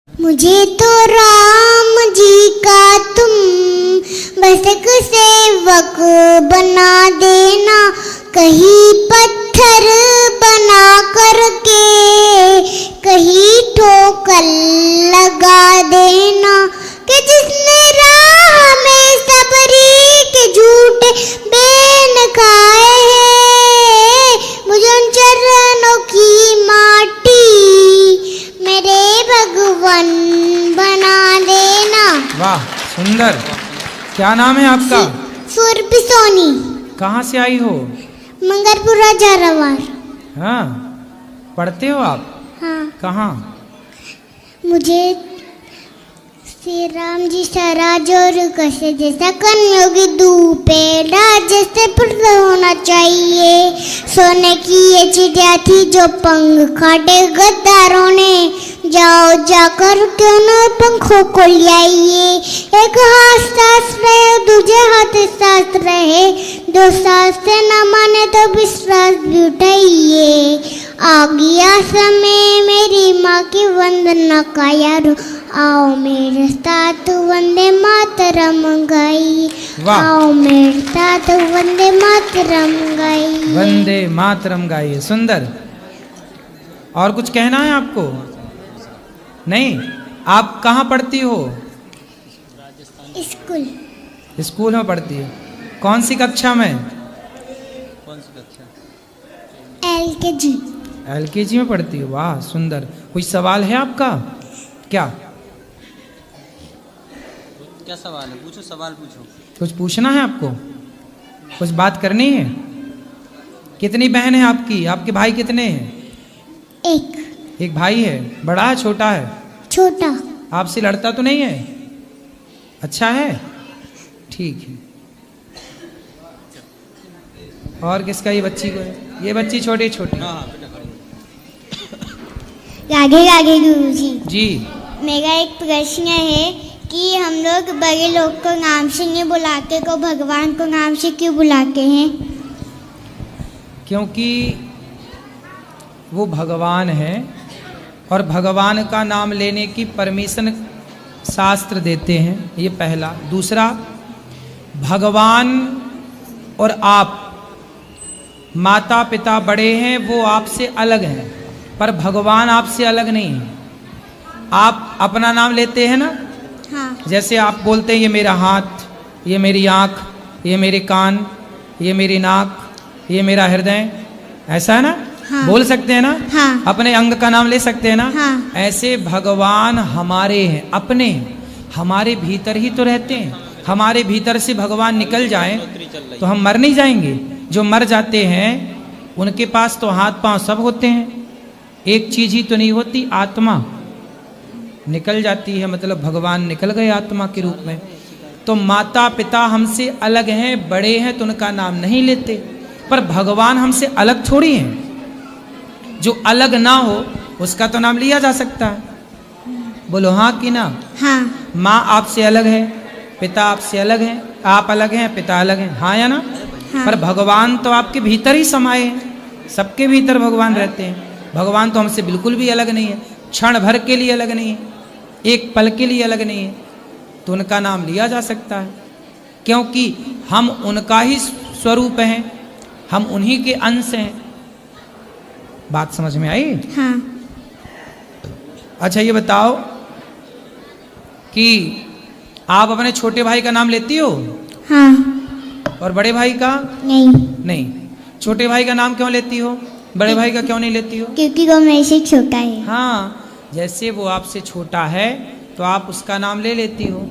मुझे तो राम जी का तुम बस एक सेवक बना देना, कहीं पत्थर बना करके कहीं ठोकर लगा देना, कि जिसने राह में सबरी के झूठे बेन खाए हैं, मुझे उन चरणों की माटी मेरे भगवान बना देना। वाह सुंदर। क्या नाम है आपका? सुरभि सोनी। कहाँ से आई हो? मंगलपुरा झालावाड़। हाँ, पढ़ते हो आप? हाँ। कहाँ? मुझे श्री राम जी सराज और कैसे जैसा कर्मयोगी धूपे जैसे पुत्र होना चाहिए। सोने की ये चिड़िया थी जो पंख काटे गद्दारों ने, जाओ जाकर क्यों न पंखों को ले आइए। एक हाथ सास रहे दूसरे हाथ सास रहे, दो सास से न माने तो विश्वास भी उठाइए। आ गया समय मेरी माँ की वंदना का यारो, आओ मेरे साथ वंदे मातरम गाइए। आओ मेरे साथ वंदे मातरम गाइए। वंदे मातरम गाइए। सुंदर। और कुछ कहना है आपको? नहीं। आप कहाँ पढ़ती हो? स्कूल। स्कूल में पढ़ती हो? कौन सी कक्षा में? LKG। LKG में पढ़ती हो? वाह सुंदर। कोई सवाल है आपका? क्या क्या सवाल है? पूछो, सवाल पूछो। कुछ पूछना है आपको? कुछ बात करनी है? कितनी बहन है आपकी? आपके भाई कितने हैं? एक भाई है। बड़ा है छोटा है? छोटा। आपसे लड़ता तो नहीं है? अच्छा है, ठीक है। और किसका? ये बच्ची को है? ये बच्ची छोटी छोटी। राधे राधे गुरुजी। जी। मेरा एक प्रश्न है कि हम लोग बड़े लोग को नाम से नहीं बुलाते, को भगवान को नाम से क्यों बुलाते हैं? क्योंकि वो भगवान है और भगवान का नाम लेने की परमिशन शास्त्र देते हैं, ये पहला। दूसरा, भगवान और आप माता पिता बड़े हैं, वो आपसे अलग हैं, पर भगवान आपसे अलग नहीं है। आप अपना नाम लेते हैं ना? हाँ। जैसे आप बोलते हैं ये मेरा हाथ, ये मेरी आँख, ये मेरे कान, ये मेरी नाक, ये मेरा हृदय, ऐसा है ना? हाँ। बोल सकते हैं ना? हाँ। अपने अंग का नाम ले सकते हैं ना? हाँ। ऐसे भगवान हमारे हैं, अपने, हमारे भीतर ही तो रहते हैं। हमारे भीतर से भगवान निकल जाए तो हम मर नहीं जाएंगे। जो मर जाते हैं उनके पास तो हाथ पांव सब होते हैं, एक चीज ही तो नहीं होती, आत्मा निकल जाती है, मतलब भगवान निकल गए आत्मा के रूप में। तो माता पिता हमसे अलग हैं, बड़े हैं, तो उनका नाम नहीं लेते, पर भगवान हमसे अलग थोड़ी हैं। जो अलग ना हो उसका तो नाम लिया जा सकता है। बोलो हाँ कि ना? हाँ। माँ आपसे अलग है, पिता आपसे अलग है, आप अलग हैं, पिता अलग हैं, हाँ या ना? हाँ। पर भगवान तो आपके भीतर ही समाये हैं, सबके भीतर भगवान रहते हैं। भगवान तो हमसे बिल्कुल भी अलग नहीं है, क्षण भर के लिए अलग नहीं है, एक पल के लिए अलग नहीं है, तो उनका नाम लिया जा सकता है, क्योंकि हम उनका ही स्वरूप हैं, हम उन्हीं के अंश हैं। बात समझ में आई? हाँ। अच्छा ये बताओ कि आप अपने छोटे भाई का नाम लेती हो? हाँ। और बड़े भाई का? नहीं। छोटे भाई का नाम क्यों लेती हो, बड़े भाई का क्यों नहीं लेती हो? क्योंकि वो मेरे से छोटा है। हाँ, जैसे वो आपसे छोटा है तो आप उसका नाम ले लेती हो,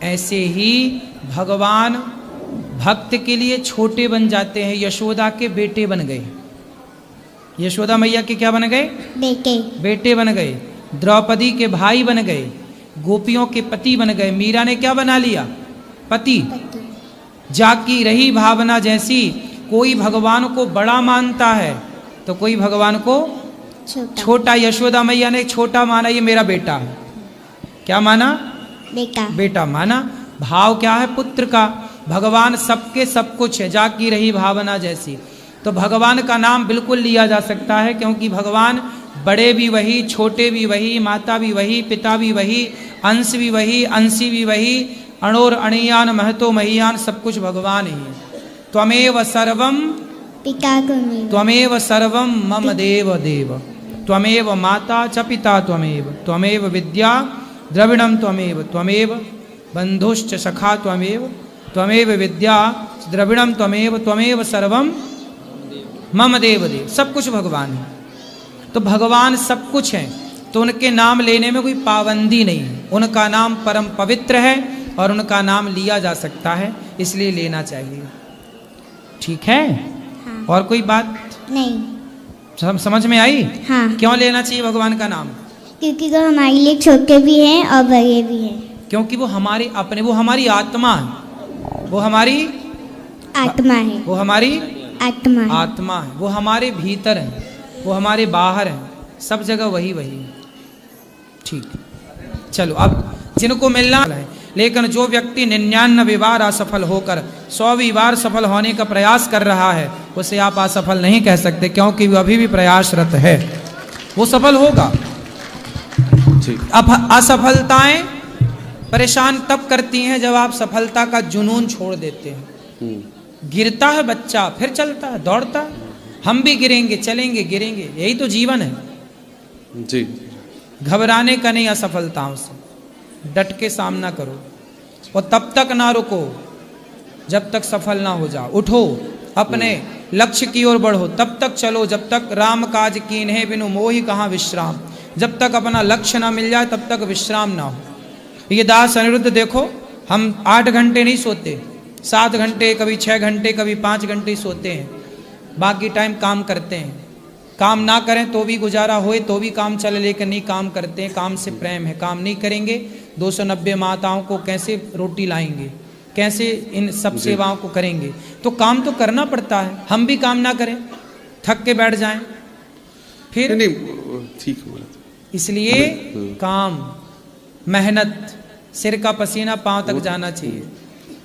ऐसे ही भगवान भक्त के लिए छोटे बन जाते हैं। यशोदा के बेटे बन गए, यशोदा मैया के क्या बन गए? बेटे बन गए। द्रौपदी के भाई बन गए, गोपियों के पति बन गए। मीरा ने क्या बना लिया? पति। जाकी रही भावना जैसी, कोई भगवान को बड़ा मानता है तो कोई भगवान को छोटा। यशोदा मैया ने छोटा माना, ये मेरा बेटा है। क्या माना? बेटा माना। भाव क्या है? पुत्र का। भगवान सबके सब कुछ है, जाकी रही भावना जैसी। तो भगवान का नाम बिल्कुल लिया जा सकता है, क्योंकि भगवान बड़े भी वही, छोटे भी वही, माता भी वही, पिता भी वही, अंश भी वही, अंशी भी वही, अणोर अणियान महतो महीयान, सब कुछ भगवान ही है। त्वमेव सर्वम पिता त्वमेव, त्वमेव सर्वम मम देव देव, त्वमेव माता च पिता त्वमेव, त्वमेव विद्या द्रविणम त्वमेव, त्वमेव बंधुश्च सखा त्वमेव, त्वमेव विद्या द्रविणम त्वमेव, त्वमेव सर्वम मम देव देव। सब कुछ भगवान है। तो भगवान सब कुछ है, तो उनके नाम लेने में कोई पाबंदी नहीं है। उनका नाम परम पवित्र है और उनका नाम लिया जा सकता है, इसलिए लेना चाहिए। ठीक है? हाँ। और कोई बात नहीं, समझ में आई? हाँ, क्यों लेना चाहिए भगवान का नाम? क्योंकि वो हमारे लिए छोटे भी हैं और बड़े भी हैं। क्योंकि वो हमारे अपने, वो हमारी आत्मा है, वो हमारी आत्मा है, वो हमारी आत्मा है। आत्मा है, वो हमारे भीतर है, वो हमारे बाहर है, सब जगह वही वही है। ठीक, चलो अब जिनको मिलना है, लेकिन जो व्यक्ति 99 बार असफल होकर 100वीं बार सफल होने का प्रयास कर रहा है, उसे आप असफल नहीं कह सकते, क्योंकि वो अभी भी प्रयासरत है, वो सफल होगा। अब असफलताएं परेशान तब करती हैं जब आप सफलता का जुनून छोड़ देते हैं। गिरता है बच्चा, फिर चलता है, दौड़ता है। हम भी गिरेंगे, चलेंगे, गिरेंगे, यही तो जीवन है जी। घबराने का नहीं असफलताओं से, डट के सामना करो और तब तक ना रुको जब तक सफल ना हो जाओ। उठो, अपने लक्ष्य की ओर बढ़ो, तब तक चलो जब तक राम काज कीन्हे बिनु मोहि कहाँ विश्राम। जब तक अपना लक्ष्य ना मिल जाए तब तक विश्राम ना हो। ये दास अनिरुद्ध देखो, हम 8 घंटे नहीं सोते, 7 घंटे, कभी 6 घंटे, कभी 5 घंटे सोते हैं, बाकी टाइम काम करते हैं। काम ना करें तो भी गुजारा होए, तो भी काम चले, लेकिन नहीं काम करते हैं। काम से प्रेम है, काम नहीं करेंगे 290 माताओं को कैसे रोटी लाएंगे, कैसे इन सब सेवाओं को करेंगे? तो काम तो करना पड़ता है। हम भी काम ना करें, थक के बैठ जाएं, फिर नहीं ठीक बोला। इसलिए काम, मेहनत, सिर का पसीना पांव तक जाना चाहिए।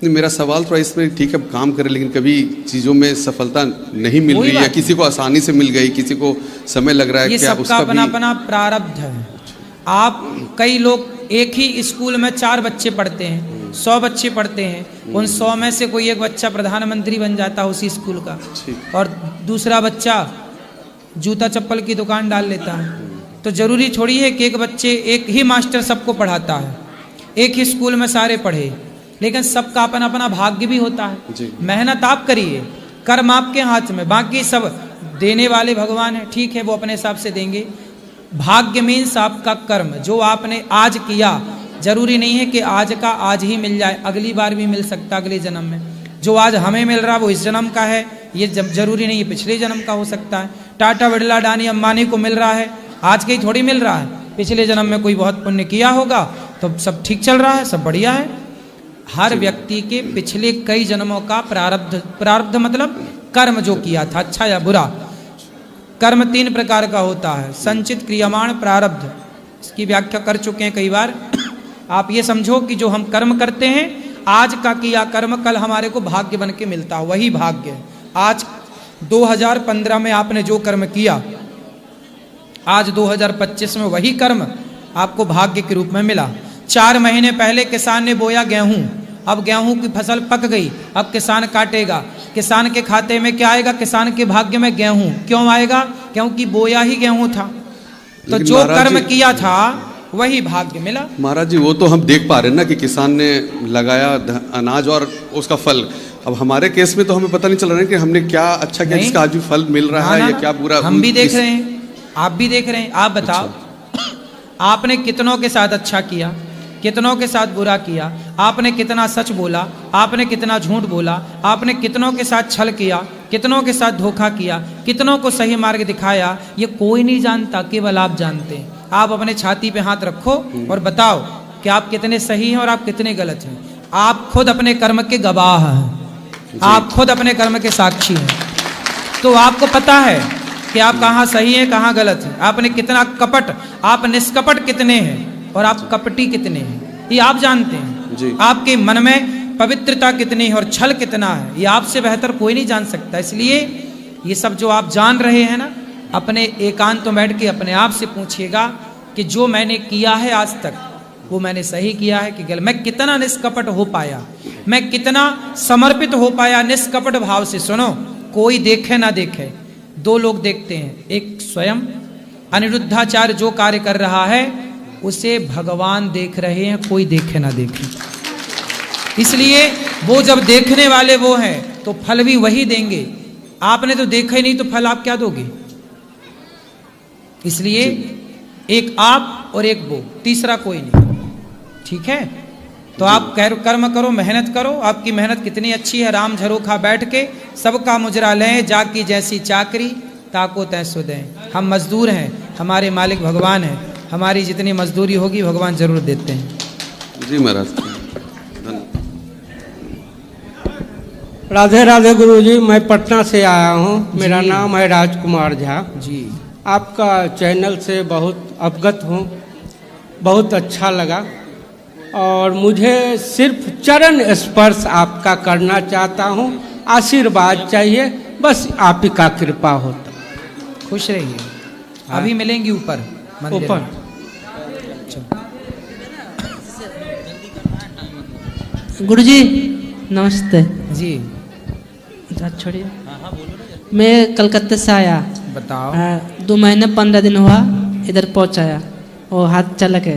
नहीं, मेरा सवाल थोड़ा इसमें, ठीक है काम करें, लेकिन कभी चीजों में सफलता नहीं मिल रही, या किसी को आसानी से मिल गई, किसी को समय लग रहा है, ये क्या सबका अपना अपना प्रारब्ध है। आप, कई लोग एक ही स्कूल में 4 बच्चे पढ़ते हैं, 100 बच्चे पढ़ते हैं, उन 100 में से कोई एक बच्चा प्रधानमंत्री बन जाता है उसी स्कूल का, और दूसरा बच्चा जूता चप्पल की दुकान डाल लेता है। तो जरूरी थोड़ी है कि एक बच्चे, एक ही मास्टर सबको पढ़ाता है, एक ही स्कूल में सारे पढ़े, लेकिन सबका अपना अपना भाग्य भी होता है। मेहनत आप करिए, कर्म आपके हाथ में, बाकी सब देने वाले भगवान है। ठीक है, वो अपने हिसाब से देंगे। भाग्य मीन्स आपका कर्म, जो आपने आज किया। जरूरी नहीं है कि आज का आज ही मिल जाए, अगली बार भी मिल सकता, अगले जन्म में। जो आज हमें मिल रहा वो इस जन्म का है, ये जरूरी नहीं है पिछले जन्म का हो सकता है। टाटा, बिरला, अडानी, अंबानी को मिल रहा है, आज के ही थोड़ी मिल रहा है, पिछले जन्म में कोई बहुत पुण्य किया होगा तो सब ठीक चल रहा है, सब बढ़िया है। हर व्यक्ति के पिछले कई जन्मों का प्रारब्ध, प्रारब्ध मतलब कर्म जो किया था, अच्छा या बुरा। कर्म 3 प्रकार का होता है, संचित, क्रियमाण, प्रारब्ध। इसकी व्याख्या कर चुके हैं कई बार। आप ये समझो कि जो हम कर्म करते हैं, आज का किया कर्म कल हमारे को भाग्य बन के मिलता है, वही भाग्य है। आज 2015 में आपने जो कर्म किया, आज 2025 में वही कर्म आपको भाग्य के रूप में मिला। 4 महीने पहले किसान ने बोया गेहूं, अब गेहूं की फसल पक गई, अब किसान काटेगा, किसान के खाते में क्या आएगा? किसान के भाग्य में गेहूं। क्यों आएगा? क्योंकि बोया ही गेहूं था, तो जो कर्म किया था वही भाग्य मिला। महाराज जी, वो तो हम देख पा रहे हैं ना कि किसान ने लगाया अनाज और उसका फल। अब हमारे केस में तो हमें पता नहीं चल रहा है कि हमने क्या अच्छा किया जिसका आज भी फल मिल रहा है, या क्या बुरा। हम भी देख रहे हैं, आप भी देख रहे हैं। आप बताओ, आपने कितनों के साथ अच्छा किया, कितनों के साथ बुरा किया, आपने कितना सच बोला, आपने कितना झूठ बोला, आपने कितनों के साथ छल किया, कितनों के साथ धोखा किया, कितनों को सही मार्ग दिखाया, ये कोई नहीं जानता, केवल आप जानते हैं। आप अपने छाती पे हाथ रखो और बताओ कि आप कितने सही हैं और आप कितने गलत हैं। आप खुद अपने कर्म के गवाह हैं, आप खुद अपने कर्म के साक्षी हैं। तो आपको पता है कि आप कहाँ सही हैं, कहाँ गलत हैं। आपने कितना कपट, आप निष्कपट कितने हैं और आप कपटी कितने हैं, ये आप जानते हैं। आपके मन में पवित्रता कितनी है और छल कितना है, ये आपसे बेहतर कोई नहीं जान सकता। इसलिए ये सब जो आप जान रहे हैं ना, अपने एकांत में बैठ के अपने आप से पूछिएगा कि जो मैंने किया है आज तक वो मैंने सही किया है कि गलत। मैं कितना निष्कपट हो पाया, मैं कितना समर्पित हो पाया निष्कपट भाव से। सुनो, कोई देखे ना देखे, दो लोग देखते हैं, एक स्वयं अनिरुद्धाचार्य जो कार्य कर रहा है उसे भगवान देख रहे हैं, कोई देखे ना देखे। इसलिए वो जब देखने वाले वो हैं तो फल भी वही देंगे। आपने तो देखा ही नहीं तो फल आप क्या दोगे? इसलिए एक आप और एक वो, तीसरा कोई नहीं। ठीक है, तो आप कर्म करो, मेहनत करो। आपकी मेहनत कितनी अच्छी है। राम झरोखा बैठ के सबका मुजरा लें, जाकी जैसी चाकरी ताको तैसो दें। हम मजदूर हैं, हमारे मालिक भगवान हैं। हमारी जितनी मजदूरी होगी भगवान जरूर देते हैं। जी महाराज। राधे राधे गुरुजी, मैं पटना से आया हूँ। मेरा नाम है राजकुमार झा जी। आपका चैनल से बहुत अवगत हूँ, बहुत अच्छा लगा और मुझे सिर्फ चरण स्पर्श आपका करना चाहता हूँ। आशीर्वाद चाहिए, बस आप ही का कृपा होता। खुश रहिए, अभी मिलेंगी ऊपर मंदिर ऊपर। में। गुरुजी नमस्ते जी छोड़िए। मैं कलकत्ते से आया, बताओ। 2 महीने 15 दिन हुआ इधर पहुंचाया, वो हाथ चल के।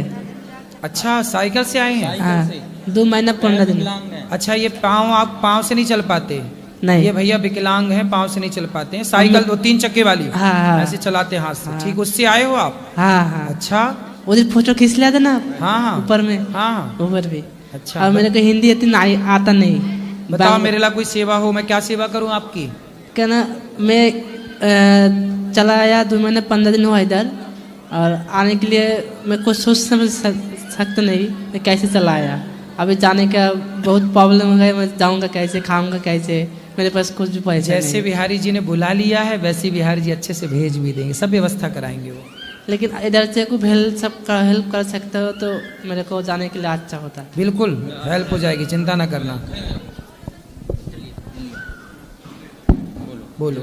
अच्छा, साइकिल से आए हैं? हाँ, 2 महीने 15 दिन। अच्छा, ये पाँव, आप पाँव से नहीं चल पाते? नहीं, ये भैया विकलांग हैं, पाँव से नहीं चल पाते हैं। साइकिल 2-3 चक्के वाली हाँ, ऐसे चलाते हाथ से। हाँ। ठीक, उससे आए हो आप? हाँ हाँ। अच्छा, उधर फोटो खींच लिया था ना हाँ हाँ ऊपर में। हाँ। ऊपर भी। अच्छा, और मेरे को हिंदी इतना आता नहीं। बताओ मेरे लिए कोई सेवा हो, मैं क्या सेवा करूं आपकी? क्या ना, मैं चला आया 2 महीने 15 दिन हुआ इधर, और आने के लिए मैं कुछ सोच समझ सकता नहीं मैं कैसे चला आया। अभी जाने का बहुत प्रॉब्लम हो गया, मैं जाऊँगा कैसे, खाऊंगा कैसे, मेरे पास कुछ भी पैसा जैसे नहीं। बिहारी जी ने बुला लिया है वैसे बिहारी जी अच्छे से भेज भी देंगे, सब व्यवस्था कराएंगे वो। लेकिन इधर से कुछ सबका हेल्प कर सकते हो तो मेरे को जाने के लिए अच्छा होता। बिल्कुल हेल्प हो जाएगी, चिंता ना करना। बोलो।